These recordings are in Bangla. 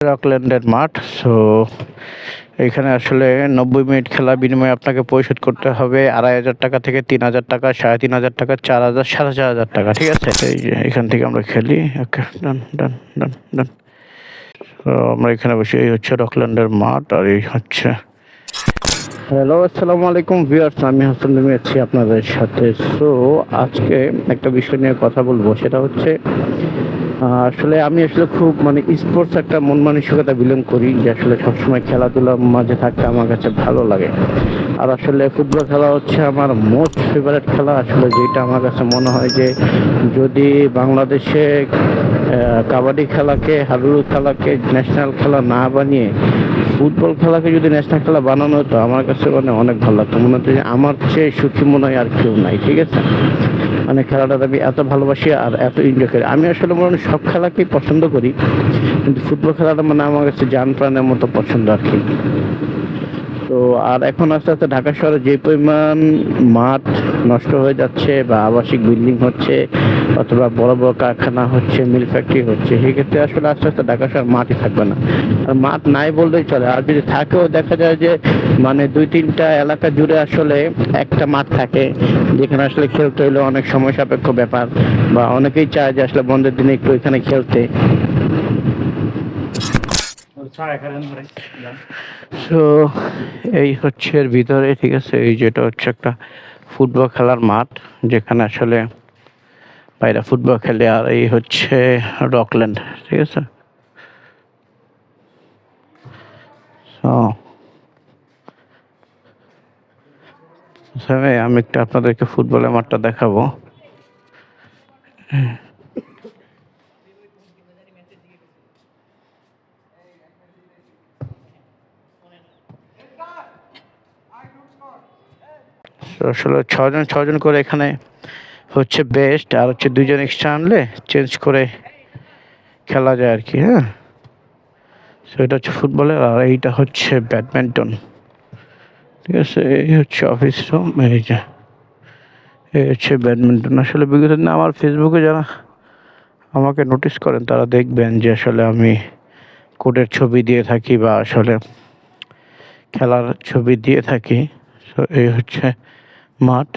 রকল্যান্ডের মাঠ। সো এখানে আসলে 90 মিনিট খেলা বিনিময়ে আপনাকে পরিশোধ করতে হবে 2500 টাকা থেকে 3000 টাকা, 3500 টাকা, 4000, 4500 টাকা। ঠিক আছে, এই যে এখান থেকে আমরা খেলি। ওকে, ডান ডান ডান ডান। তো আমরা এখানে বসে, এই হচ্ছে রকল্যান্ডের মাঠ, আর এই হচ্ছে। হ্যালো, আসসালামু আলাইকুম ভিউয়ার্স, আমি হাসান রুমি আছি আপনাদের সাথে। সো আজকে একটা বিষয় নিয়ে কথা বলবো, সেটা হচ্ছে আসলে আমি খুব স্পোর্টস একটা মন মানসিকতা বিলং করি, যে আসলে সবসময় খেলাধুলার মাঝে থাকতে আমার কাছে ভালো লাগে। আর আসলে ফুটবল খেলা হচ্ছে আমার মোস্ট ফেভারিট খেলা, আসলে যেটা আমার কাছে মনে হয় যে যদি বাংলাদেশে কাবাডি খেলাকে, হাডুডু খেলাকে ন্যাশনাল খেলা না বানিয়ে ফুটবল খেলাকে যদি ন্যাশনাল খেলা বানানো হতো, আমার কাছে অনেক ভালো লাগতো। মনে হতো যে আমার চেয়ে সুখী মনে হয় আর কেউ নাই। ঠিক আছে, খেলাটা আমি এত ভালোবাসি আর এত এনজয় করি। আমি আসলে সব খেলাকেই পছন্দ করি, কিন্তু ফুটবল খেলাটা আমার কাছে জান প্রাণের মতো পছন্দ আর কি। তো আর এখন আস্তে আস্তে ঢাকা শহরে যে পরিমাণ মাঠ নষ্ট হয়ে যাচ্ছে, বা আবাসিক বিল্ডিং হচ্ছে, অথবা বড় বড় কারখানা হচ্ছে, মিল ফ্যাক্টরি হচ্ছে, সেক্ষেত্রে আসলে আস্তে আস্তে ঢাকা শহর মাঠই থাকবে না। আর মাঠ নাই বললেই চলে। আর যদি থাকেও, দেখা যায় যে 2-3টা এলাকা জুড়ে আসলে একটা মাঠ থাকে, যেখানে আসলে খেলতে হলে অনেক সময় সাপেক্ষ ব্যাপার, বা অনেকেই চায় যে আসলে বন্ধের দিনে একটু এখানে খেলতে। তো এই হচ্ছে এর ভিতরে। ঠিক আছে, এই যেটা হচ্ছে একটা ফুটবল খেলার মাঠ, যেখানে আসলে বাইরে ফুটবল খেলে। আর এই হচ্ছে রকল্যান্ড। ঠিক আছে, আমি একটু আপনাদেরকে ফুটবলের মাঠটা দেখাবো। আসলে ছজন করে এখানে হচ্ছে বেস্ট, আর হচ্ছে 2জন এক্সট্রা আনলে চেঞ্জ করে খেলা যায় আর কি। হ্যাঁ, সো এটা হচ্ছে ফুটবলের, আর এইটা হচ্ছে ব্যাডমিন্টন। ঠিক আছে, এই হচ্ছে অফিস রুম। এই হচ্ছে ব্যাডমিন্টন। আসলে বিগত দিনে আমার ফেসবুকে যারা আমাকে নোটিস করেন, তারা দেখবেন যে আসলে আমি কোর্টের ছবি দিয়ে থাকি, বা আসলে খেলার ছবি দিয়ে থাকি। সো এই হচ্ছে মাঠ।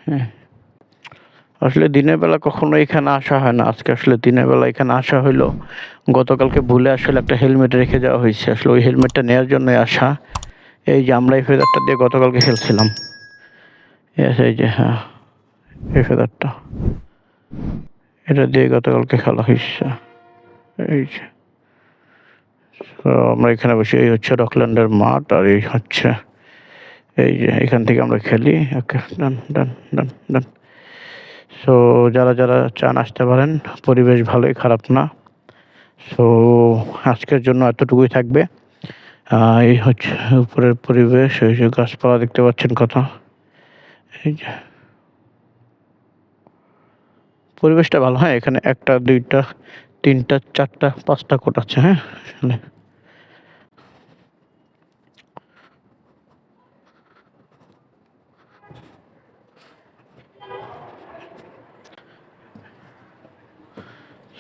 হ্যাঁ, আসলে দিনের বেলা কখনো এখানে আসা হয় না। আজকে আসলে দিনের বেলা এখানে আসা হইলো। গতকালকে ভুলে আসলে একটা হেলমেট রেখে যাওয়া হয়েছে, আসলে ওই হেলমেটটা নেওয়ার জন্যই আসা। এই যে আমরা এই ফেদারটা দিয়ে গতকালকে খেলছিলাম। এই যে, হ্যাঁ, এই ফেদারটা, এটা দিয়ে গতকালকে খেলা হয়েছে। এই যে, তো আমরা এখানে বসে, এই হচ্ছে রকল্যান্ডের মাঠ, আর এই হচ্ছে, এই যে এখান থেকে আমরা খেলি। ওকে, ডান ডান ডান ডান। সো যারা যারা চান আসতে পারেন, পরিবেশ ভালোই, খারাপ না। সো আজকের জন্য এতটুকুই থাকবে। এই হচ্ছে উপরের পরিবেশ, এই যে গাছপালা দেখতে পাচ্ছেন কত। এই যে পরিবেশটা ভালো। হ্যাঁ, এখানে 1টা 2টা 3টা 4টা 5টা কোট আছে। হ্যাঁ, আসলে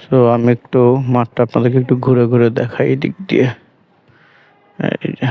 সো আমি একটু মাঠটা আপনাদেরকে একটু ঘুরে ঘুরে দেখাই এই দিক দিয়ে। এই যে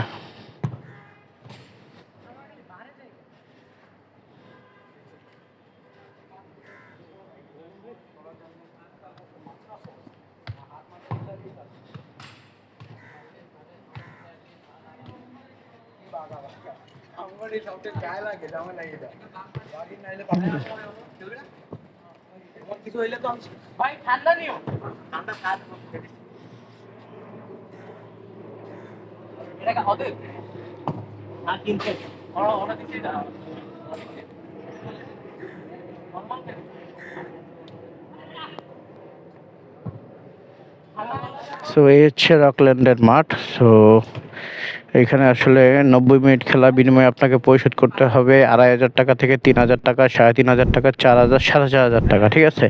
সো এই হচ্ছে রকল্যান্ডের মাঠ। সো এখানে আসলে 90 মিনিট খেলা বিনিময়ে আপনাকে পরিশোধ করতে হবে 2500 টাকা থেকে 3000 টাকা, 3500 টাকা, 4000, 4500 টাকা। ঠিক আছে,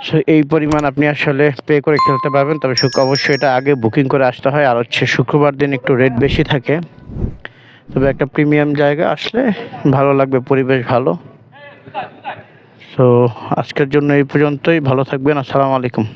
সো এই পরিমাণ আপনি আসলে পে করে খেলতে পারবেন। তবে অবশ্যই এটা আগে বুকিং করে আসতে হয়। আর হচ্ছে শুক্রবার দিন একটু রেট বেশি থাকে। তবে একটা প্রিমিয়াম জায়গা, আসলে ভালো লাগবে, পরিবেশ ভালো। সো আজকের জন্য এই পর্যন্তই। ভালো থাকবেন। আসসালামু আলাইকুম।